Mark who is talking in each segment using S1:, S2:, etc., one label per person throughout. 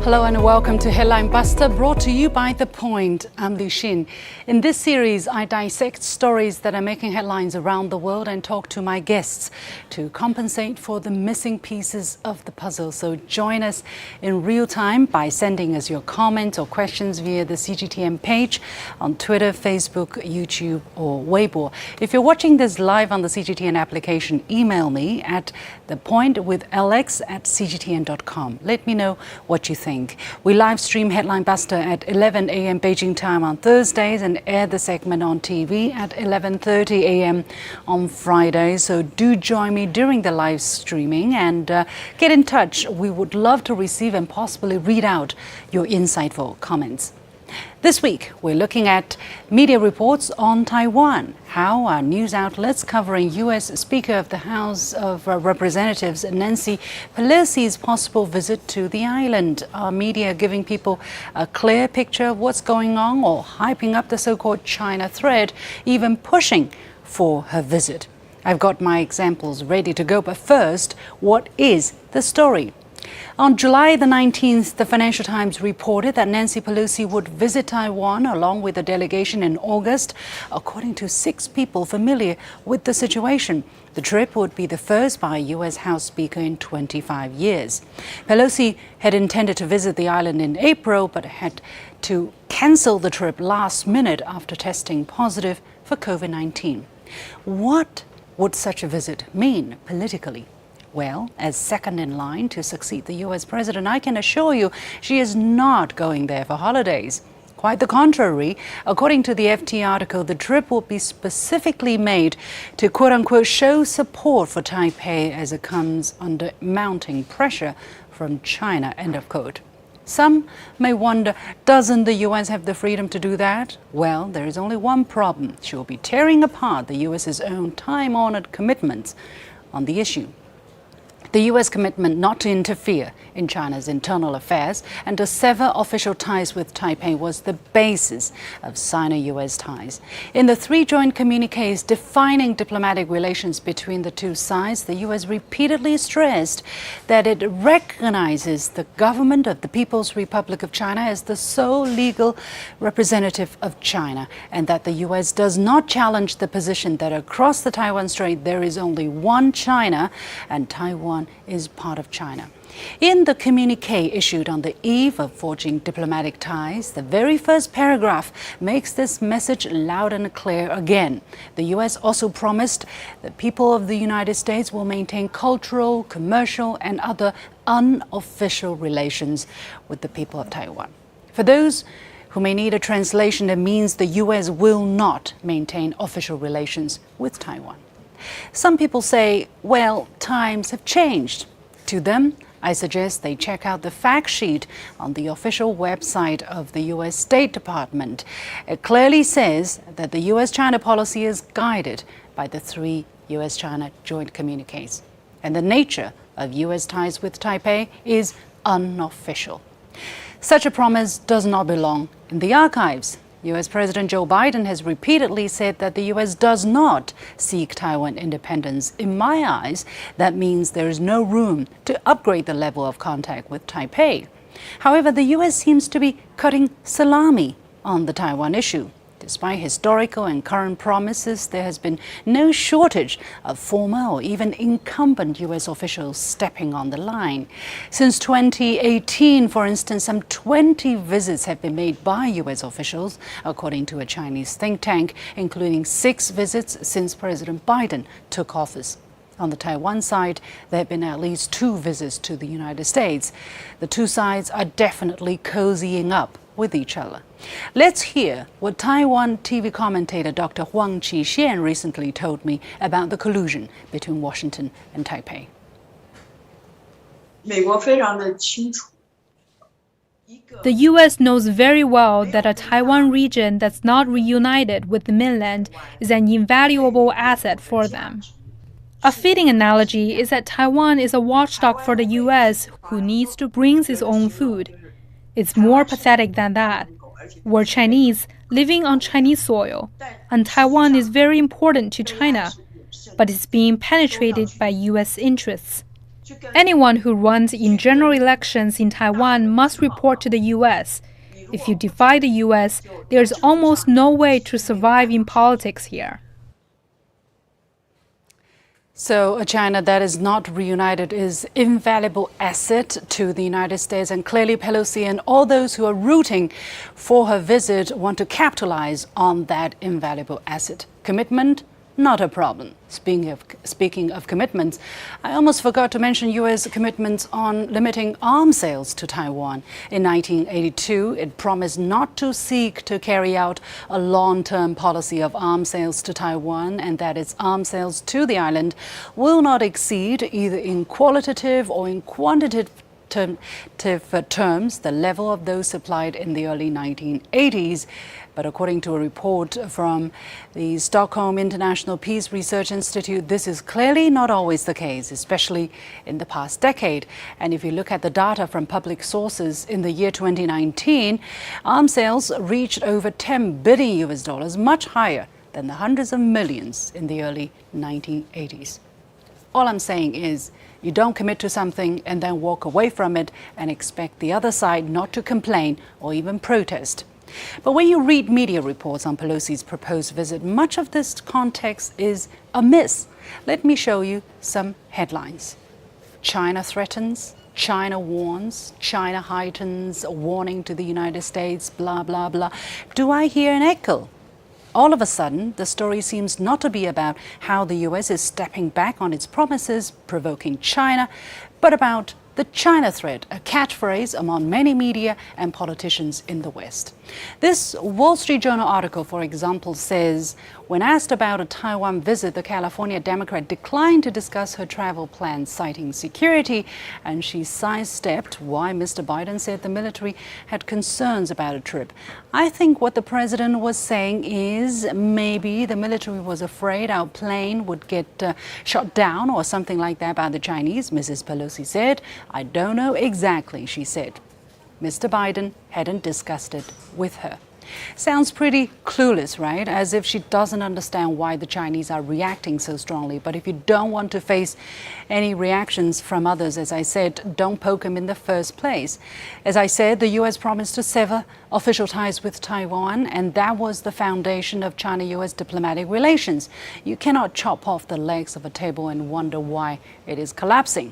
S1: Hello and welcome to Headline Buster, brought to you by The Point. I'm Lu Xin. In this series, I dissect stories that are making headlines around the world and talk to my guests to compensate for the missing pieces of the puzzle. So join us in real time by sending us your comments or questions via the CGTN page on Twitter, Facebook, YouTube or Weibo. If you're watching this live on the CGTN application, email me at thepointwithalex@cgtn.com. Let me know what you think. We live stream Headline Buster at 11 a.m. Beijing time on Thursdays and air the segment on TV at 11:30 a.m. on Friday. So do join me during the live streaming and get in touch. We would love to receive and possibly read out your insightful comments. This week, we're looking at media reports on Taiwan, how our news outlets covering U.S. Speaker of the House of Representatives Nancy Pelosi's possible visit to the island. Are media giving people a clear picture of what's going on or hyping up the so-called China thread, even pushing for her visit? I've got my examples ready to go, but first, what is the story? On July the 19th, the Financial Times reported that Nancy Pelosi would visit Taiwan along with a delegation in August, according to 6 people familiar with the situation. The trip would be the first by a U.S. House Speaker in 25 years. Pelosi had intended to visit the island in April, but had to cancel the trip last minute after testing positive for COVID-19. What would such a visit mean politically? Well, as second in line to succeed the U.S. president, I can assure you she is not going there for holidays. Quite the contrary. According to the FT article, the trip will be specifically made to quote-unquote show support for Taipei as it comes under mounting pressure from China, end of quote. Some may wonder, doesn't the U.S. have the freedom to do that? Well, there is only one problem. She will be tearing apart the U.S.'s own time-honored commitments on the issue. The U.S. commitment not to interfere in China's internal affairs and to sever official ties with Taipei was the basis of Sino-U.S. ties. In the 3 joint communiques defining diplomatic relations between the two sides, the U.S. repeatedly stressed that it recognizes the government of the People's Republic of China as the sole legal representative of China, and that the U.S. does not challenge the position that across the Taiwan Strait there is only one China and Taiwan is part of China. In the communique issued on the eve of forging diplomatic ties, the very first paragraph makes this message loud and clear again. The U.S. also promised that people of the United States will maintain cultural, commercial, and other unofficial relations with the people of Taiwan. For those who may need a translation, it means the U.S. will not maintain official relations with Taiwan. Some people say, well, times have changed. To them, I suggest they check out the fact sheet on the official website of the U.S. State Department. It clearly says that the U.S.-China policy is guided by the 3 U.S.-China joint communiques. And the nature of U.S. ties with Taipei is unofficial. Such a promise does not belong in the archives. U.S. President Joe Biden has repeatedly said that the U.S. does not seek Taiwan independence. In my eyes, that means there is no room to upgrade the level of contact with Taipei. However, the U.S. seems to be cutting salami on the Taiwan issue. Despite historical and current promises, there has been no shortage of former or even incumbent U.S. officials stepping on the line. Since 2018, for instance, some 20 visits have been made by U.S. officials, according to a Chinese think tank, including 6 visits since President Biden took office. On the Taiwan side, there have been at least 2 visits to the United States. The two sides are definitely cozying up with each other. Let's hear what Taiwan TV commentator Dr. Huang Qixian recently told me about the collusion between Washington and Taipei.
S2: The U.S. knows very well that a Taiwan region that's not reunited with the mainland is an invaluable asset for them. A fitting analogy is that Taiwan is a watchdog for the U.S. who needs to bring its own food. It's more pathetic than that. We're Chinese living on Chinese soil, and Taiwan is very important to China, but it's being penetrated by U.S. interests. Anyone who runs in general elections in Taiwan must report to the U.S. If you defy the U.S., there's almost no way to survive in politics here.
S1: So a China that is not reunited is invaluable asset to the United States, and clearly Pelosi and all those who are rooting for her visit want to capitalize on that invaluable asset. Commitment? Not a problem. Speaking of commitments, I almost forgot to mention U.S. commitments on limiting arms sales to Taiwan. In 1982, it promised not to seek to carry out a long-term policy of arms sales to Taiwan, and that its arms sales to the island will not exceed, either in qualitative or in quantitative terms, the level of those supplied in the early 1980s. But according to a report from the Stockholm International Peace Research Institute, this is clearly not always the case, especially in the past decade. And if you look at the data from public sources, in the year 2019, arms sales reached over $10 billion, much higher than the hundreds of millions in the early 1980s. All I'm saying is, you don't commit to something and then walk away from it and expect the other side not to complain or even protest. But when you read media reports on Pelosi's proposed visit, much of this context is amiss. Let me show you some headlines. China threatens, China warns, China heightens, a warning to the United States, blah, blah, blah. Do I hear an echo? All of a sudden, the story seems not to be about how the U.S. is stepping back on its promises, provoking China, but about the China threat, a catchphrase among many media and politicians in the West. This Wall Street Journal article, for example, says, when asked about a Taiwan visit, the California Democrat declined to discuss her travel plans, citing security, and she sidestepped why Mr. Biden said the military had concerns about a trip. I think what the president was saying is maybe the military was afraid our plane would get shot down or something like that by the Chinese, Mrs. Pelosi said. I don't know exactly, she said. Mr. Biden hadn't discussed it with her. Sounds pretty clueless, right? As if she doesn't understand why the Chinese are reacting so strongly. But if you don't want to face any reactions from others, as I said, don't poke them in the first place. As I said, the U.S. promised to sever official ties with Taiwan, and that was the foundation of China-U.S. diplomatic relations. You cannot chop off the legs of a table and wonder why it is collapsing.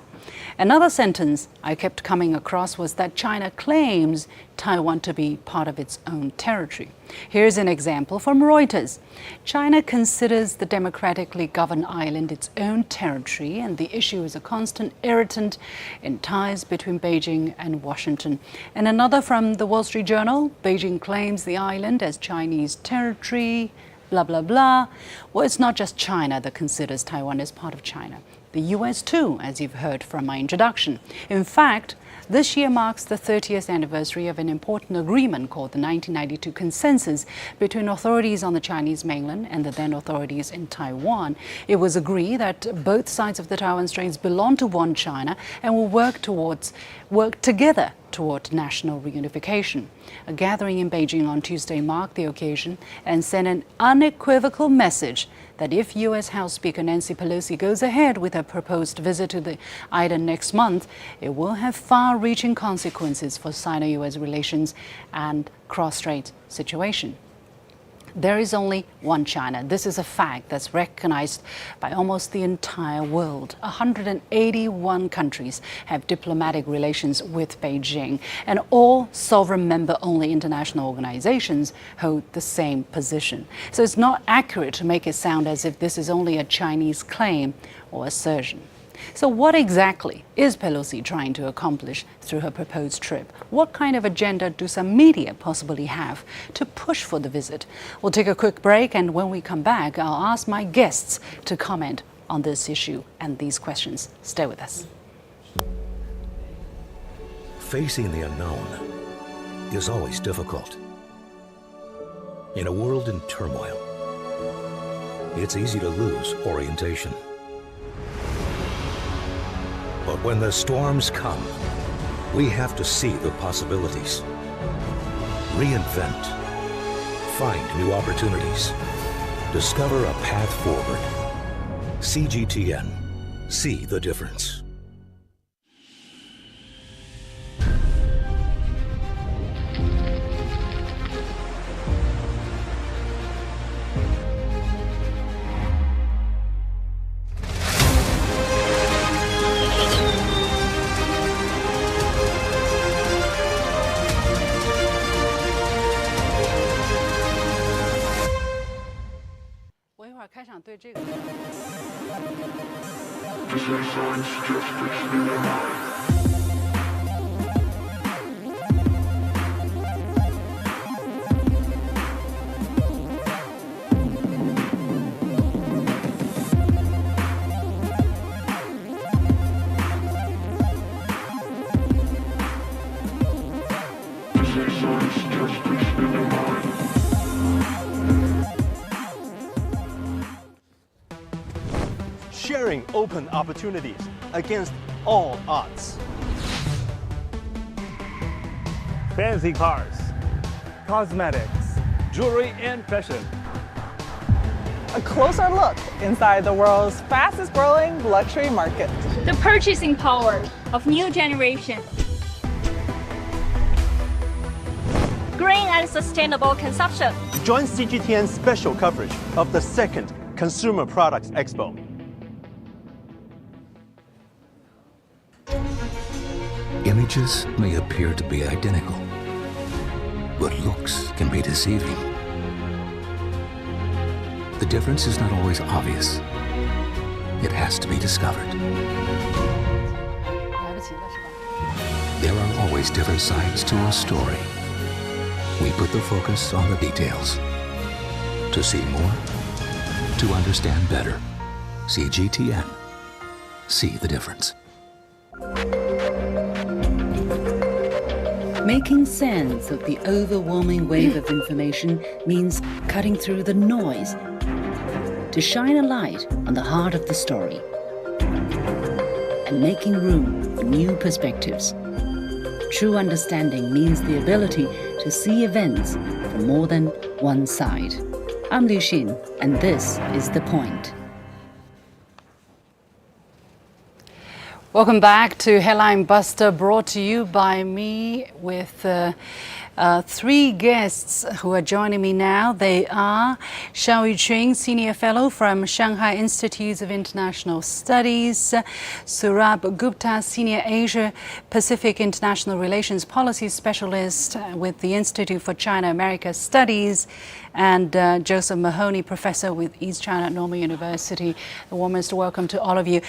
S1: Another sentence I kept coming across was that China claims Taiwan to be part of its own territory. Here's an example from Reuters. China considers the democratically governed island its own territory, and the issue is a constant irritant in ties between Beijing and Washington. And another from the Wall Street Journal, Beijing claims the island as Chinese territory, blah, blah, blah. Well, it's not just China that considers Taiwan as part of China. The U.S. too, as you've heard from my introduction. In fact, this year marks the 30th anniversary of an important agreement called the 1992 Consensus between authorities on the Chinese mainland and the then authorities in Taiwan. It was agreed that both sides of the Taiwan Straits belong to one China and will work together toward national reunification. A gathering in Beijing on Tuesday marked the occasion and sent an unequivocal message that if U.S. House Speaker Nancy Pelosi goes ahead with her proposed visit to the island next month, it will have far-reaching consequences for Sino-U.S. relations and cross-strait situation. There is only one China. This is a fact that's recognized by almost the entire world. 181 countries have diplomatic relations with Beijing, and all sovereign member-only international organizations hold the same position. So it's not accurate to make it sound as if this is only a Chinese claim or assertion. So what exactly is Pelosi trying to accomplish through her proposed trip? What kind of agenda do some media possibly have to push for the visit? We'll take a quick break, and when we come back, I'll ask my guests to comment on this issue and these questions. Stay with us.
S3: Facing the unknown is always difficult. In a world in turmoil, it's easy to lose orientation. But when the storms come, we have to see the possibilities, reinvent, find new opportunities, discover a path forward. CGTN. See the difference.
S1: Jew.
S4: Sharing open opportunities against all odds.
S5: Fancy cars, cosmetics, jewelry, and fashion.
S6: A closer look inside the world's fastest growing luxury market.
S7: The purchasing power of new generation. Green and sustainable consumption.
S4: Join CGTN's special coverage of the second Consumer Products Expo.
S3: Images may appear to be identical, but looks can be deceiving. The difference is not always obvious. It has to be discovered. There are always different sides to a story. We put the focus on the details. To see more, to understand better. CGTN. See the difference.
S1: Making sense of the overwhelming wave of information means cutting through the noise to shine a light on the heart of the story and making room for new perspectives. True understanding means the ability to see events from more than one side. I'm Liu Xin, and this is The Point. Welcome back to Headline Buster, brought to you by me with three guests who are joining me now. They are Xiao Yuqing, Senior Fellow from Shanghai Institute of International Studies, Surab Gupta, Senior Asia Pacific International Relations Policy Specialist with the Institute for China-America Studies, and Joseph Mahoney, Professor with East China Normal University. The warmest welcome to all of you.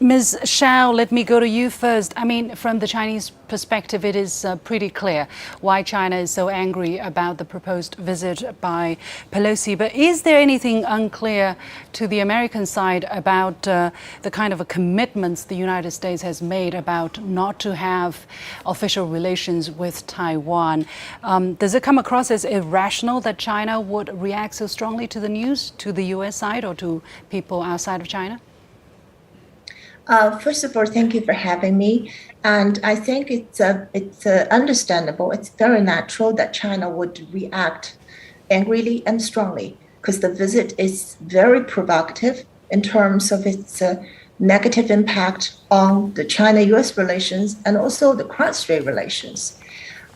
S1: Ms. Xiao, let me go to you first. I mean, from the Chinese perspective, it is pretty clear why China is so angry about the proposed visit by Pelosi. But is there anything unclear to the American side about the kind of commitments the United States has made about not to have official relations with Taiwan? Does it come across as irrational that China would react so strongly to the news, to the U.S. side or to people outside of China?
S8: First of all, thank you for having me. And I think it's understandable. It's very natural that China would react angrily and strongly because the visit is very provocative in terms of its negative impact on the China-U.S. relations and also the cross-strait relations.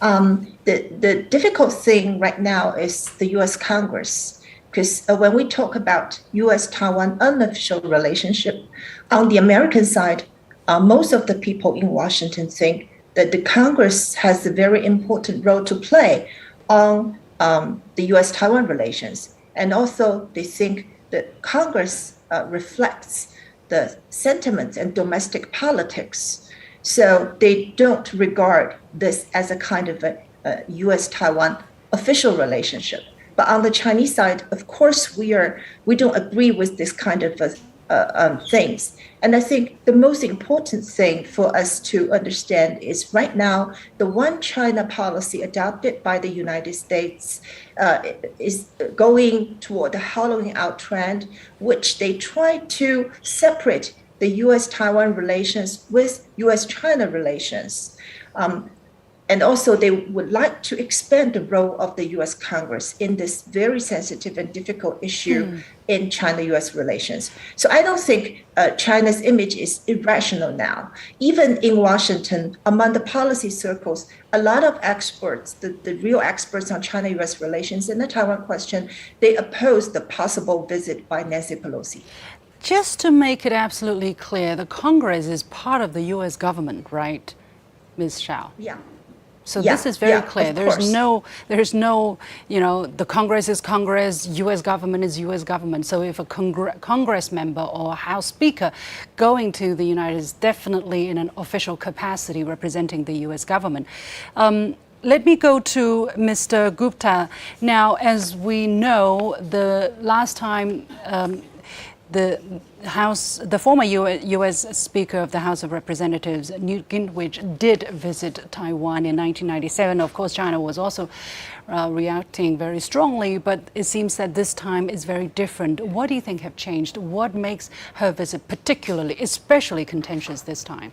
S8: The difficult thing right now is the U.S. Congress. Because when we talk about U.S.-Taiwan unofficial relationship, on the American side, most of the people in Washington think that the Congress has a very important role to play on the U.S.-Taiwan relations. And also they think that Congress reflects the sentiments and domestic politics. So they don't regard this as a kind of a U.S.-Taiwan official relationship. But on the Chinese side, of course, we don't agree with this kind of things. And I think the most important thing for us to understand is right now, the one China policy adopted by the United States is going toward the hollowing out trend, which they try to separate the U.S.-Taiwan relations with U.S.-China relations. And also, they would like to expand the role of the U.S. Congress in this very sensitive and difficult issue in China-U.S. relations. So I don't think China's image is irrational now. Even in Washington, among the policy circles, a lot of experts, the real experts on China-U.S. relations and the Taiwan question, they oppose the possible visit by Nancy Pelosi.
S1: Just to make it absolutely clear, the Congress is part of the U.S. government, right, Ms. Xiao?
S8: Yeah.
S1: So
S8: Yeah,
S1: this is very
S8: yeah,
S1: clear.
S8: of course.
S1: There's no, the Congress is Congress, U.S. government is U.S. government. So if a Congress member or a House Speaker going to the United States, definitely in an official capacity representing the U.S. government. Let me go to Mr. Gupta. Now, as we know, the last time the former U.S. Speaker of the House of Representatives, Newt Gingrich, did visit Taiwan in 1997. Of course, China was also reacting very strongly, but it seems that this time is very different. What do you think have changed? What makes her visit especially contentious this time?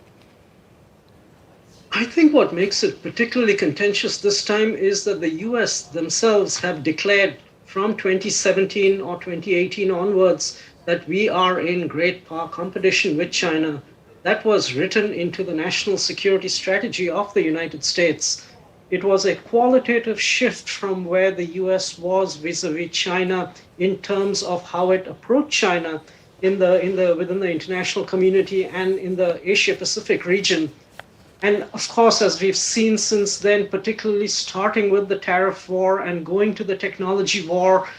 S9: I think what makes it particularly contentious this time is that the US themselves have declared from 2017 or 2018 onwards that we are in great power competition with China. That was written into the national security strategy of the United States. It was a qualitative shift from where the US was vis-a-vis China in terms of how it approached China within the international community and in the Asia-Pacific region. And of course, as we've seen since then, particularly starting with the tariff war and going to the technology war,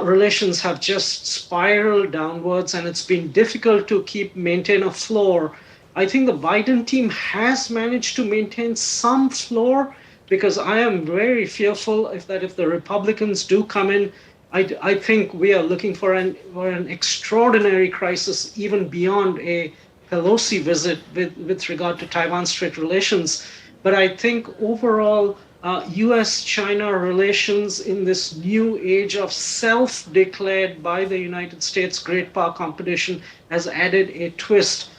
S9: relations have just spiraled downwards, and it's been difficult to maintain a floor. I think the Biden team has managed to maintain some floor, because I am very fearful if the Republicans do come in, I think we are looking for an extraordinary crisis, even beyond a Pelosi visit with regard to Taiwan-Strait relations. But I think overall, U.S.-China relations in this new age of self-declared by the United States great power competition has added a twist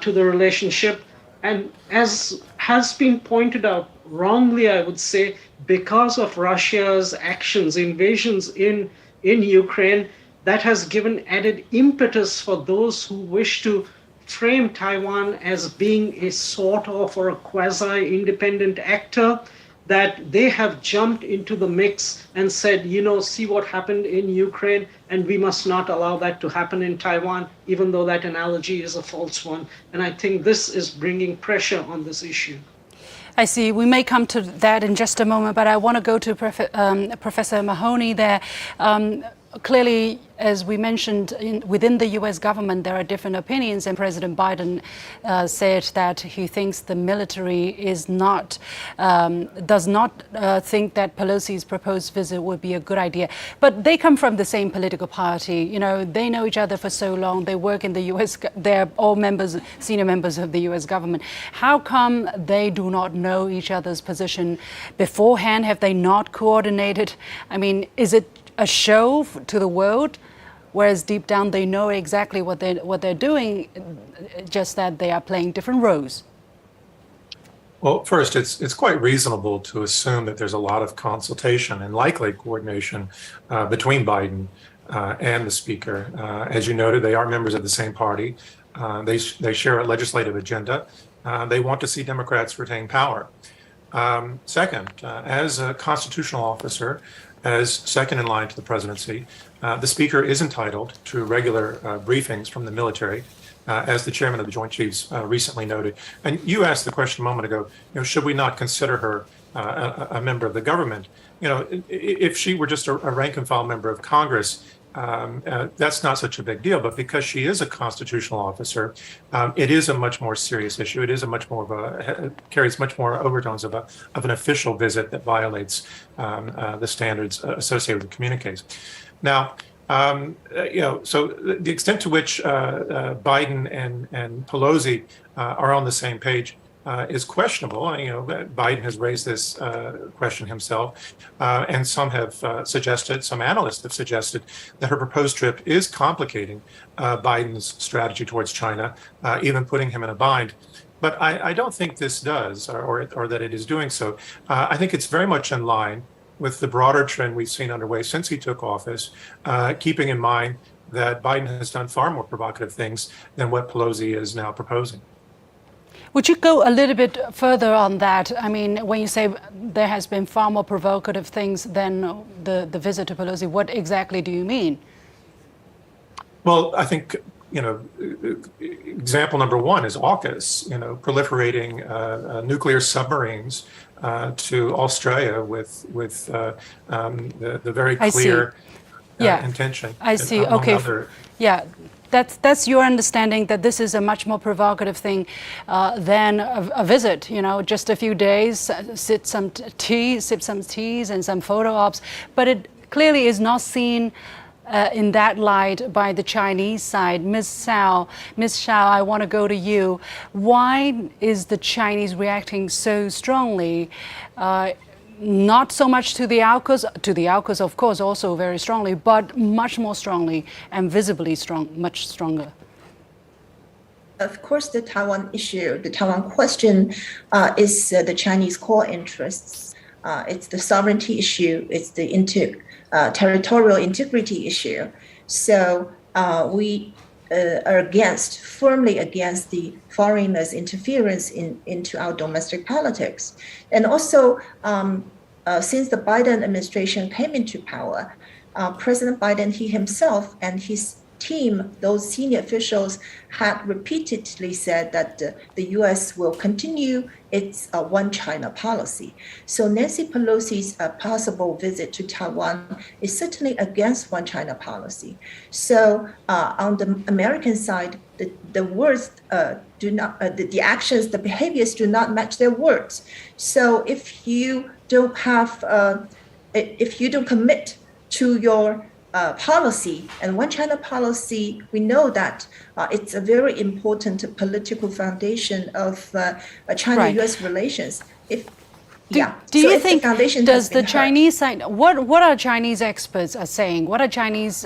S9: to the relationship. And as has been pointed out, wrongly I would say, because of Russia's actions, invasions in Ukraine, that has given added impetus for those who wish to frame Taiwan as being a sort of or a quasi-independent actor, that they have jumped into the mix and said, see what happened in Ukraine, and we must not allow that to happen in Taiwan, even though that analogy is a false one. And I think this is bringing pressure on this issue.
S1: I see. We may come to that in just a moment, but I want to go to Professor Mahoney there. Clearly, as we mentioned, within the U.S. government, there are different opinions, and President Biden said that he thinks the military does not think that Pelosi's proposed visit would be a good idea. But they come from the same political party. They know each other for so long. They work in the U.S. They're all senior members of the U.S. government. How come they do not know each other's position beforehand? Have they not coordinated? I mean, is it a show to the world, whereas deep down they know exactly what they're doing, just that they are playing different roles?
S10: Well, first, it's quite reasonable to assume that there's a lot of consultation and likely coordination between Biden and the Speaker. As you noted, they are members of the same party. They share a legislative agenda. They want to see Democrats retain power. Second, as a constitutional officer, as second in line to the presidency, the Speaker is entitled to regular briefings from the military, as the chairman of the Joint Chiefs recently noted. And you asked the question a moment ago, should we not consider her a member of the government? If she were just a rank and file member of Congress, that's not such a big deal. But because she is a constitutional officer, it is a much more serious issue. It is carries much more overtones of an official visit that violates the standards associated with communiques. Now, so the extent to which Biden and Pelosi are on the same page is questionable. Biden has raised this question himself, and some analysts have suggested that her proposed trip is complicating Biden's strategy towards China, even putting him in a bind. But I don't think this does, or that it is doing so. I think it's very much in line with the broader trend we've seen underway since he took office, keeping in mind that Biden has done far more provocative things than what Pelosi is now proposing.
S1: Would you go a little bit further on that? I mean, when you say there has been far more provocative things than the visit to Pelosi, what exactly do you mean?
S10: Well, I think, example number one is AUKUS, proliferating nuclear submarines to Australia with the very
S1: I see.
S10: clear
S1: Yeah,
S10: intention.
S1: I see.
S10: among
S1: Okay.
S10: other-
S1: Yeah, that's your understanding that this is a much more provocative thing than a visit. You know, just a few days, sip some teas and some photo ops. But it clearly is not seen in that light by the Chinese side. Ms. Shao, I want to go to you. Why is the Chinese reacting so strongly? Not so much to the AUKUS, of course, also very strongly, but much more strongly and visibly much stronger.
S8: Of course, the Taiwan issue, the Taiwan question is the Chinese core interests. It's the sovereignty issue. It's the territorial integrity issue. So we are firmly against the foreigners' interference into our domestic politics. And also, since the Biden administration came into power, President Biden, he himself and his team, those senior officials, had repeatedly said that the U.S. will continue its one China policy. So Nancy Pelosi's possible visit to Taiwan is certainly against one China policy. So on the American side, the words do not, the actions, the behaviors do not match their words. So if you don't commit to your policy, and one China policy, we know that it's a very important political foundation of China-U.S. relations.
S1: Do you think, does the Chinese side, what are Chinese experts are saying? What are Chinese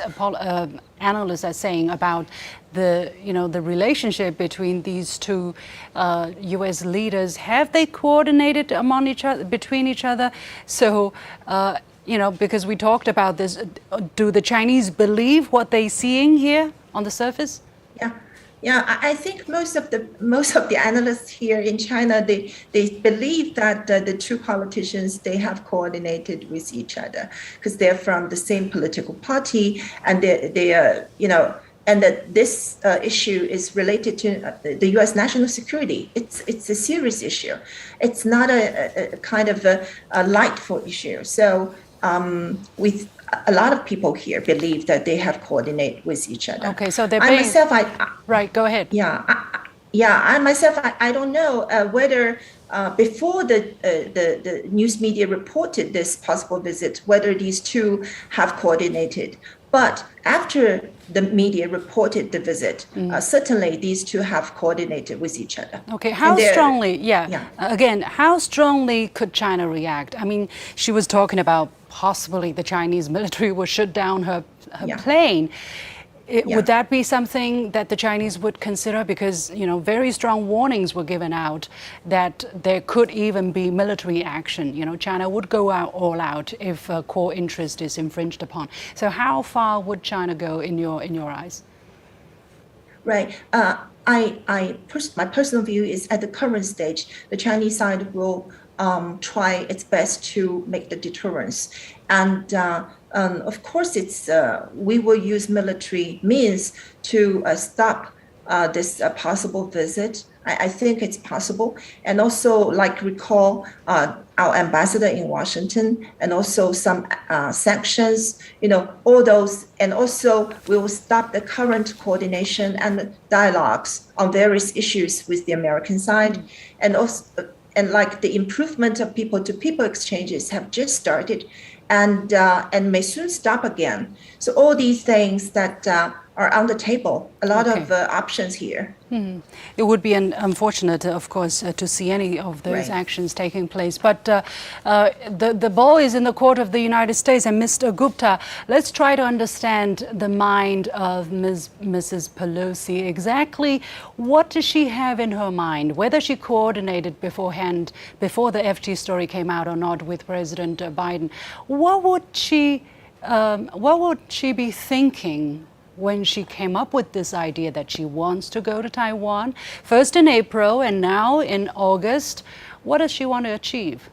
S1: analysts are saying about the relationship between these two U.S. leaders? Have they coordinated between each other? So. Because we talked about this, do the Chinese believe what they're seeing here on the surface?
S8: Yeah. I think most of the analysts here in China, they believe that the two politicians, they have coordinated with each other because they're from the same political party, and they are and that this issue is related to the U.S. national security. It's a serious issue. It's not a kind of a lightful issue. So. With a lot of people here believe that they have coordinated with each other.
S1: Okay, so they're right. Go ahead.
S8: I myself, I don't know whether before the news media reported this possible visit, whether these two have coordinated. But after the media reported the visit, certainly these two have coordinated with each other.
S1: Okay, how strongly? Again, how strongly could China react? I mean, she was talking about possibly the Chinese military will shoot down her plane. Would that be something that the Chinese would consider? Because, very strong warnings were given out that there could even be military action. China would go all out if a core interest is infringed upon. So how far would China go in your eyes?
S8: Right. My personal view is at the current stage, the Chinese side will try its best to make the deterrence. And of course, we will use military means to stop this possible visit. I think it's possible. And also, recall our ambassador in Washington, and also some sanctions, all those. And also, we will stop the current coordination and dialogues on various issues with the American side. And also, the improvement of people-to-people exchanges have just started, and may soon stop again. So all these things that are on the table, a lot of options here.
S1: It would be unfortunate, of course, to see any of those actions taking place. But the ball is in the court of the United States. And Mr. Gupta, let's try to understand the mind of Mrs. Pelosi. Exactly what does she have in her mind? Whether she coordinated beforehand, before the FT story came out or not, with President Biden. What would she be thinking when she came up with this idea that she wants to go to Taiwan, first in April and now in August? What does she want to achieve?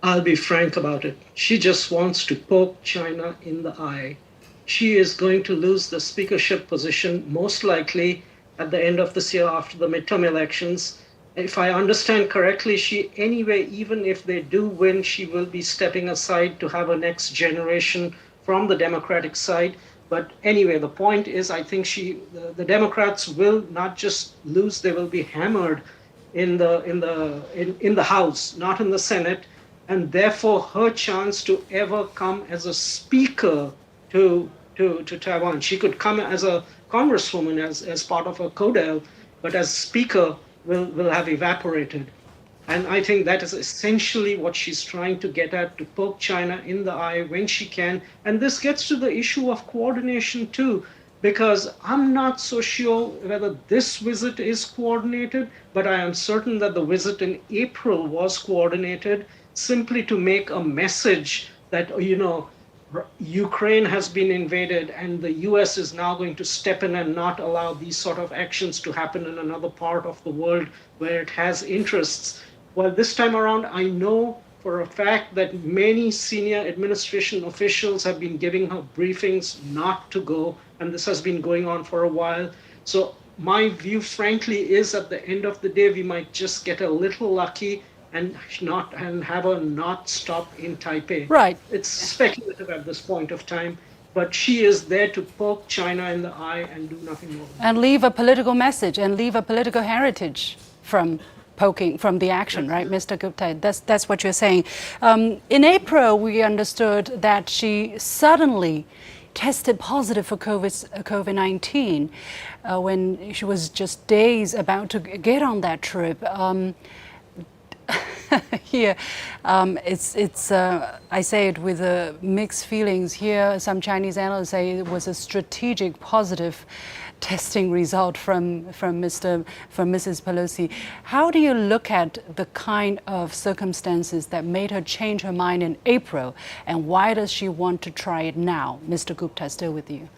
S9: I'll be frank about it. She just wants to poke China in the eye. She is going to lose the speakership position most likely at the end of this year after the midterm elections. If I understand correctly, she anyway, even if they do win, she will be stepping aside to have a next generation from the Democratic side. But anyway, the point is, I think the Democrats will not just lose; they will be hammered in the House, not in the Senate, and therefore her chance to ever come as a speaker to Taiwan. She could come as a congresswoman, as part of a CODEL, but as speaker will have evaporated. And I think that is essentially what she's trying to get at, to poke China in the eye when she can. And this gets to the issue of coordination too, because I'm not so sure whether this visit is coordinated, but I am certain that the visit in April was coordinated simply to make a message that, Ukraine has been invaded and the US is now going to step in and not allow these sort of actions to happen in another part of the world where it has interests. Well, this time around, I know for a fact that many senior administration officials have been giving her briefings not to go, and this has been going on for a while. So my view, frankly, is at the end of the day, we might just get a little lucky and have her not stop in Taipei.
S1: Right.
S9: It's speculative at this point of time, but she is there to poke China in the eye and do nothing more.
S1: And leave a political message and leave a political heritage from the action, right, Mr. Gupta? That's what you're saying. In April, we understood that she suddenly tested positive for COVID-19 when she was just days about to get on that trip. Here, I say it with mixed feelings. Here, some Chinese analysts say it was a strategic positive testing result from Mrs. Pelosi. How do you look at the kind of circumstances that made her change her mind in April, and why does she want to try it now? Mr. Gupta, still with you.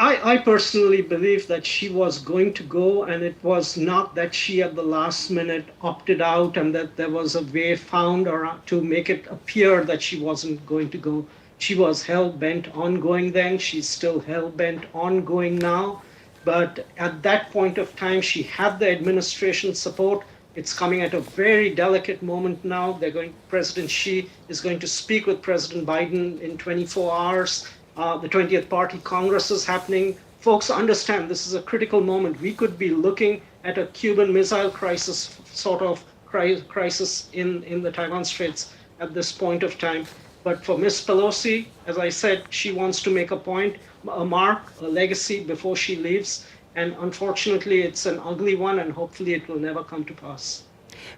S9: I personally believe that she was going to go, and it was not that she at the last minute opted out and that there was a way found or to make it appear that she wasn't going to go. She was hell-bent on going then. She's still hell-bent on going now. But at that point of time, she had the administration support. It's coming at a very delicate moment now. President Xi is going to speak with President Biden in 24 hours. The 20th Party Congress is happening. Folks understand this is a critical moment. We could be looking at a Cuban Missile Crisis sort of crisis in the Taiwan Straits at this point of time. But for Ms. Pelosi, as I said, she wants to make a point, a mark, a legacy before she leaves. And unfortunately, it's an ugly one, and hopefully it will never come to pass.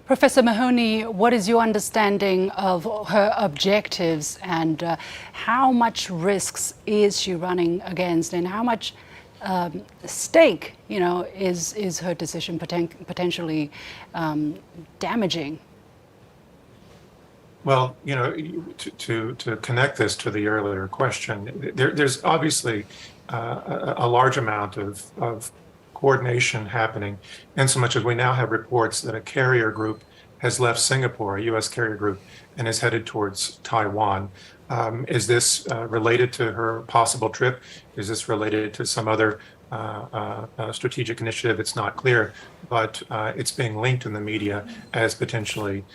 S1: Professor Mahoney, what is your understanding of her objectives, and how much risks is she running against, and how much stake, is her decision potentially damaging?
S10: Well, to connect this to the earlier question, there's obviously a large amount of coordination happening, in so much as we now have reports that a carrier group has left Singapore, a U.S. carrier group, and is headed towards Taiwan. Is this related to her possible trip? Is this related to some other strategic initiative? It's not clear, but it's being linked in the media as potentially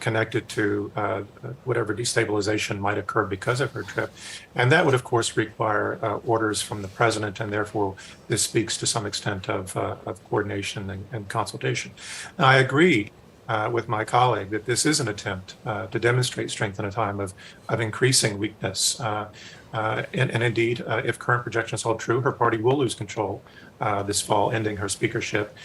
S10: connected to whatever destabilization might occur because of her trip. And that would, of course, require orders from the president, and therefore this speaks to some extent of coordination and consultation. Now, I agree with my colleague that this is an attempt to demonstrate strength in a time of increasing weakness. And indeed, if current projections hold true, her party will lose control this fall, ending her speakership.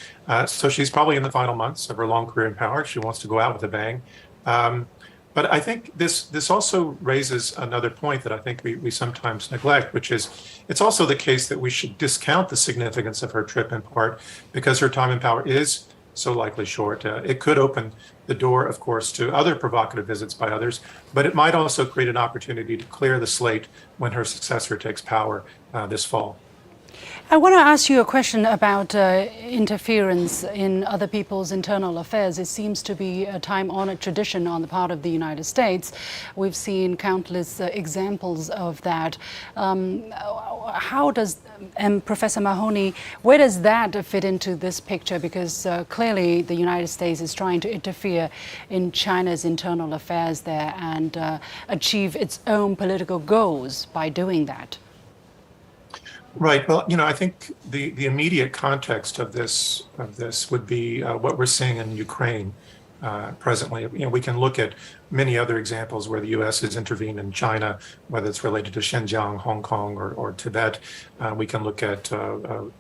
S10: So she's probably in the final months of her long career in power. She wants to go out with a bang. But I think this also raises another point that I think we sometimes neglect, which is it's also the case that we should discount the significance of her trip, in part because her time in power is so likely short. It could open the door, of course, to other provocative visits by others, but it might also create an opportunity to clear the slate when her successor takes power this fall.
S1: I want to ask you a question about interference in other people's internal affairs. It seems to be a time-honored tradition on the part of the United States. We've seen countless examples of that. How does, and Professor Mahoney, where does that fit into this picture? Because clearly the United States is trying to interfere in China's internal affairs there and achieve its own political goals by doing that.
S10: Right. Well, I think the immediate context of this would be what we're seeing in Ukraine presently. We can look at many other examples where the U.S. has intervened in China, whether it's related to Xinjiang, Hong Kong, or Tibet. We can look at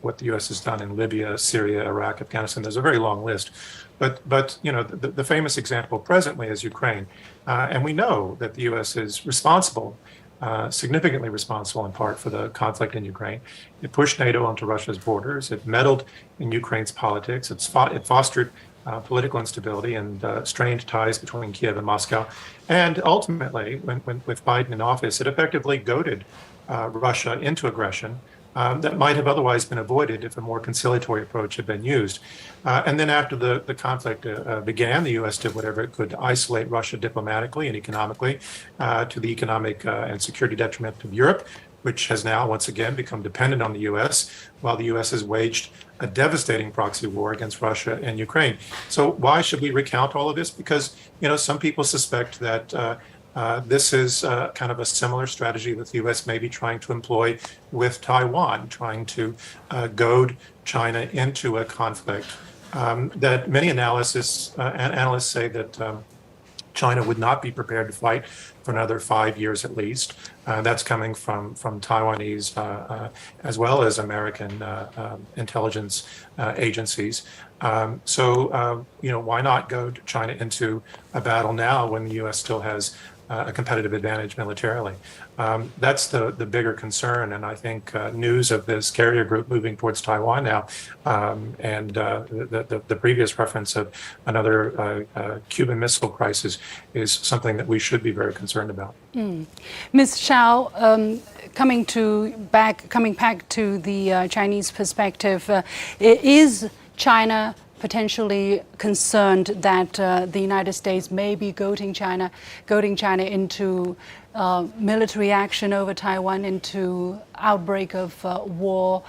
S10: what the U.S. has done in Libya, Syria, Iraq, Afghanistan. There's a very long list. But the famous example presently is Ukraine. And we know that the U.S. is responsible, significantly responsible in part for the conflict in Ukraine. It pushed NATO onto Russia's borders. It meddled in Ukraine's politics. It fostered political instability and strained ties between Kiev and Moscow. And ultimately, with Biden in office, it effectively goaded Russia into aggression that might have otherwise been avoided if a more conciliatory approach had been used. And then after the conflict began, the U.S. did whatever it could to isolate Russia diplomatically and economically to the economic and security detriment of Europe, which has now once again become dependent on the U.S., while the U.S. has waged a devastating proxy war against Russia and Ukraine. So why should we recount all of this? Because, some people suspect that this is kind of a similar strategy that the U.S. may be trying to employ with Taiwan, trying to goad China into a conflict that many analysts say that China would not be prepared to fight for another 5 years at least. That's coming from Taiwanese as well as American intelligence agencies. So why not goad China into a battle now when the U.S. still has a competitive advantage militarily? That's the bigger concern, and I think news of this carrier group moving towards Taiwan now, and the previous reference of another Cuban Missile Crisis is something that we should be very concerned about.
S1: Ms. Shao, coming back to the Chinese perspective, is China potentially concerned that the United States may be goading China into military action over Taiwan, into outbreak of war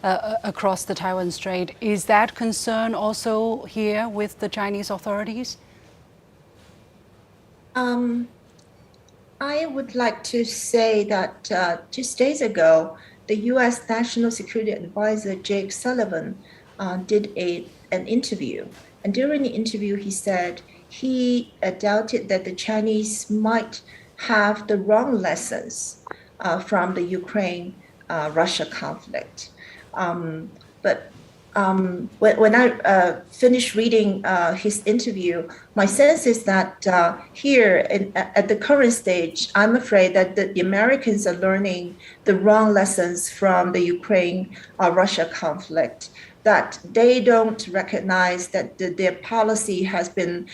S1: across the Taiwan Strait? Is that concern also here with the Chinese authorities?
S8: I would like to say that just days ago, the U.S. National Security Advisor Jake Sullivan did an interview. And during the interview, he said he doubted that the Chinese might have the wrong lessons from the Ukraine-Russia conflict. But when I finished reading his interview, my sense is that here at the current stage, I'm afraid that the Americans are learning the wrong lessons from the Ukraine-Russia conflict, that they don't recognize that their policy has been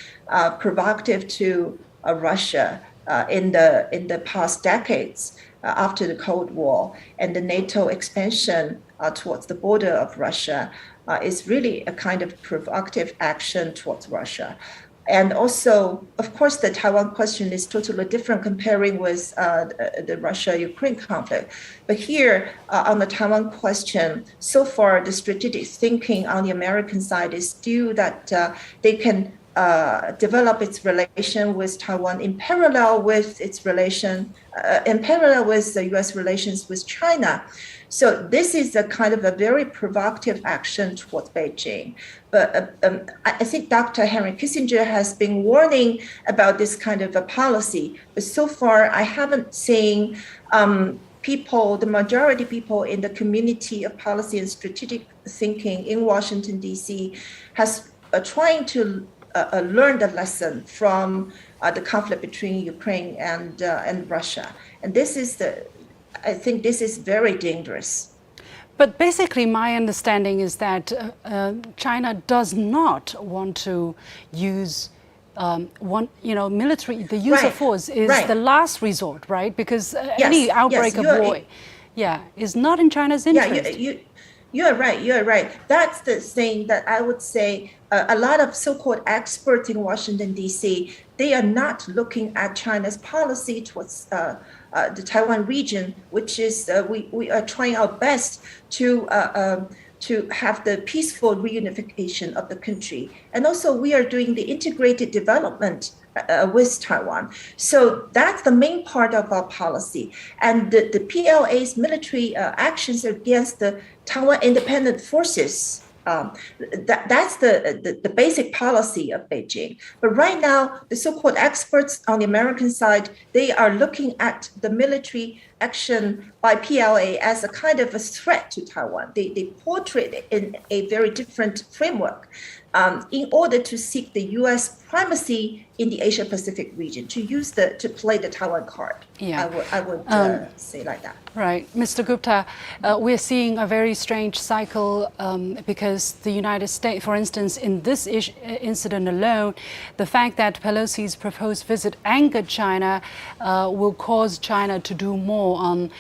S8: provocative to Russia in the past decades after the Cold War, and the NATO expansion towards the border of Russia is really a kind of provocative action towards Russia. And also, of course, the Taiwan question is totally different comparing with the Russia-Ukraine conflict. But here, on the Taiwan question, so far, the strategic thinking on the American side is still that they can develop its relation with Taiwan in parallel with its relation, in parallel with the U.S. relations with China. So this is a kind of a very provocative action towards Beijing. But I think Dr. Henry Kissinger has been warning about this kind of a policy. But so far, I haven't seen people, the majority people in the community of policy and strategic thinking in Washington, D.C. has trying to learn the lesson from the conflict between Ukraine and Russia. And this is I think this is very dangerous.
S1: But basically, my understanding is that China does not want to use military. The use of force is the last resort, right? Because any outbreak of war is not in China's interest.
S8: You're right. You're right. That's the thing that I would say. A lot of so-called experts in Washington, D.C., they are not looking at China's policy towards the Taiwan region, which is we are trying our best to have the peaceful reunification of the country. And also we are doing the integrated development with Taiwan. So that's the main part of our policy. And the PLA's military actions against the Taiwan independent forces, that's the basic policy of Beijing. But right now, the so-called experts on the American side, they are looking at the military action by PLA as a kind of a threat to Taiwan. They portray it in a very different framework in order to seek the U.S. primacy in the Asia-Pacific region, to play the Taiwan card. I would say like that.
S1: Right. Mr. Gupta, we're seeing a very strange cycle because the United States, for instance, in this incident alone, the fact that Pelosi's proposed visit angered China will cause China to do more on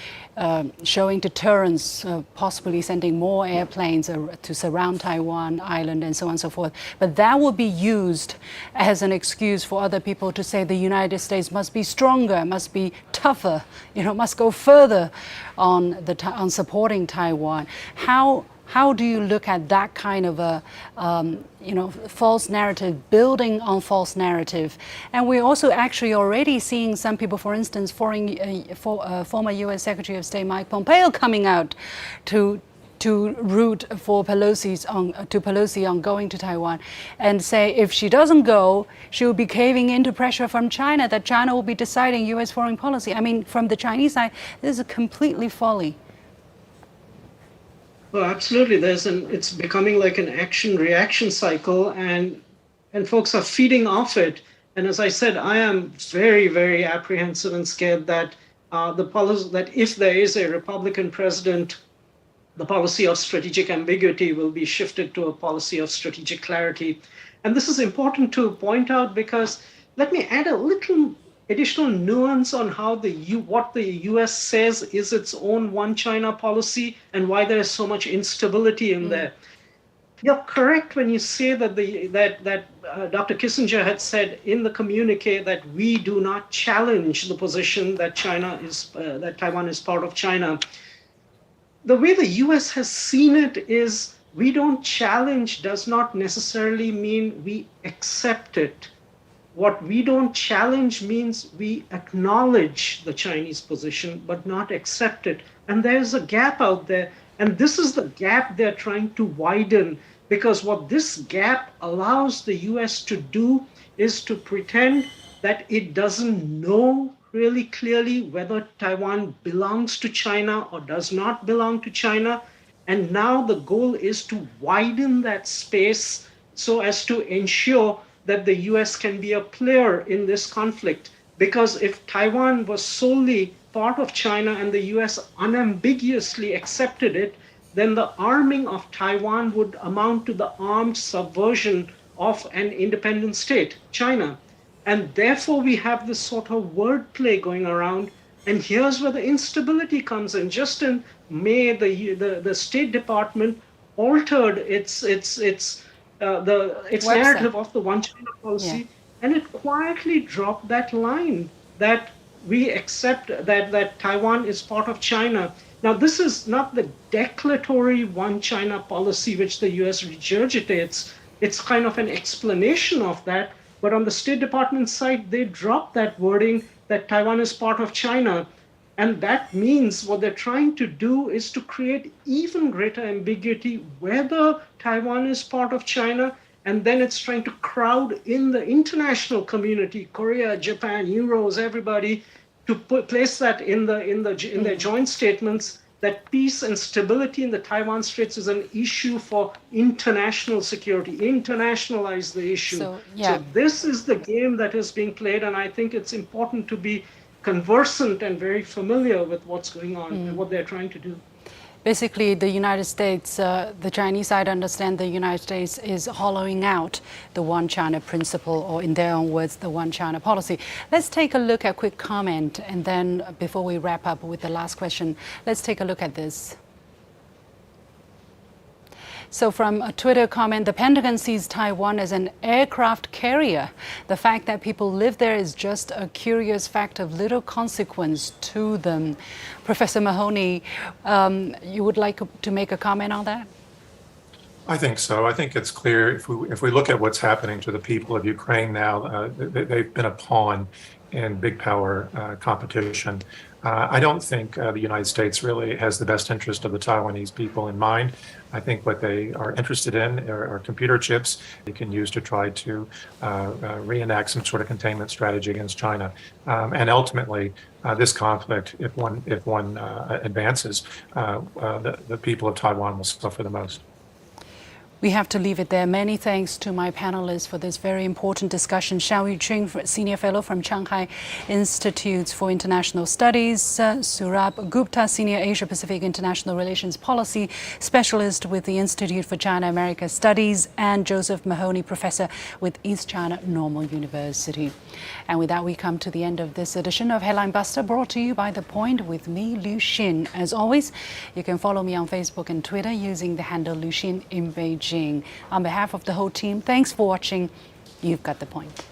S1: showing deterrence, possibly sending more airplanes to surround Taiwan island and so on and so forth. But that will be used as an excuse for other people to say the United States must be stronger, must be tougher, must go further on supporting Taiwan. How do you look at that kind of a false narrative, building on false narrative? And we're also actually already seeing some people, for instance, former U.S. Secretary of State Mike Pompeo coming out to root for Pelosi on going to Taiwan and say if she doesn't go, she will be caving into pressure from China, that China will be deciding U.S. foreign policy. I mean, from the Chinese side, this is completely folly.
S9: Well, absolutely. It's becoming like an action-reaction cycle, and folks are feeding off it. And as I said, I am very, very apprehensive and scared that that if there is a Republican president, the policy of strategic ambiguity will be shifted to a policy of strategic clarity. And this is important to point out because let me add a little additional nuance on how what the U.S. says is its own one China policy and why there is so much instability in there. You're correct when you say that Dr. Kissinger had said in the communique that we do not challenge the position that that Taiwan is part of China. The way the U.S. has seen it is we don't challenge does not necessarily mean we accept it. What we don't challenge means we acknowledge the Chinese position, but not accept it. And there's a gap out there. And this is the gap they're trying to widen, because what this gap allows the US to do is to pretend that it doesn't know really clearly whether Taiwan belongs to China or does not belong to China. And now the goal is to widen that space so as to ensure that the US can be a player in this conflict. Because if Taiwan was solely part of China and the US unambiguously accepted it, then the arming of Taiwan would amount to the armed subversion of an independent state, China. And therefore we have this sort of wordplay going around. And here's where the instability comes in. Just in May, the State Department altered its narrative of the one China policy, and it quietly dropped that line that we accept that Taiwan is part of China. Now, this is not the declaratory one China policy which the US regurgitates. It's kind of an explanation of that. But on the State Department side, they dropped that wording that Taiwan is part of China. And that means what they're trying to do is to create even greater ambiguity whether Taiwan is part of China, and then it's trying to crowd in the international community, Korea, Japan, Euros, everybody, to place that in their joint statements that peace and stability in the Taiwan Straits is an issue for international security, internationalize the issue. So this is the game that is being played, and I think it's important to be conversant and very familiar with what's going on and what they're trying to do.
S1: Basically, the United States, the Chinese side understand the United States is hollowing out the One China principle, or in their own words, the One China policy. Let's take a look at a quick comment, and then before we wrap up with the last question, let's take a look at this. So from a Twitter comment, the Pentagon sees Taiwan as an aircraft carrier. The fact that people live there is just a curious fact of little consequence to them. Professor Mahoney, you would like to make a comment on that?
S10: I think so. I think it's clear if we look at what's happening to the people of Ukraine now, they've been a pawn in big power competition. I don't think the United States really has the best interest of the Taiwanese people in mind. I think what they are interested in are computer chips they can use to try to reenact some sort of containment strategy against China. And ultimately, this conflict, if one advances, the people of Taiwan will suffer the most.
S1: We have to leave it there. Many thanks to my panelists for this very important discussion. Xiao Yuqing, Senior Fellow from Shanghai Institutes for International Studies, Surabh Gupta, Senior Asia-Pacific International Relations Policy Specialist with the Institute for China-America Studies, and Joseph Mahoney, Professor with East China Normal University. And with that, we come to the end of this edition of Headline Buster, brought to you by The Point with me, Liu Xin. As always, you can follow me on Facebook and Twitter using the handle Liu Xin in Beijing. On behalf of the whole team, thanks for watching. You've got the point.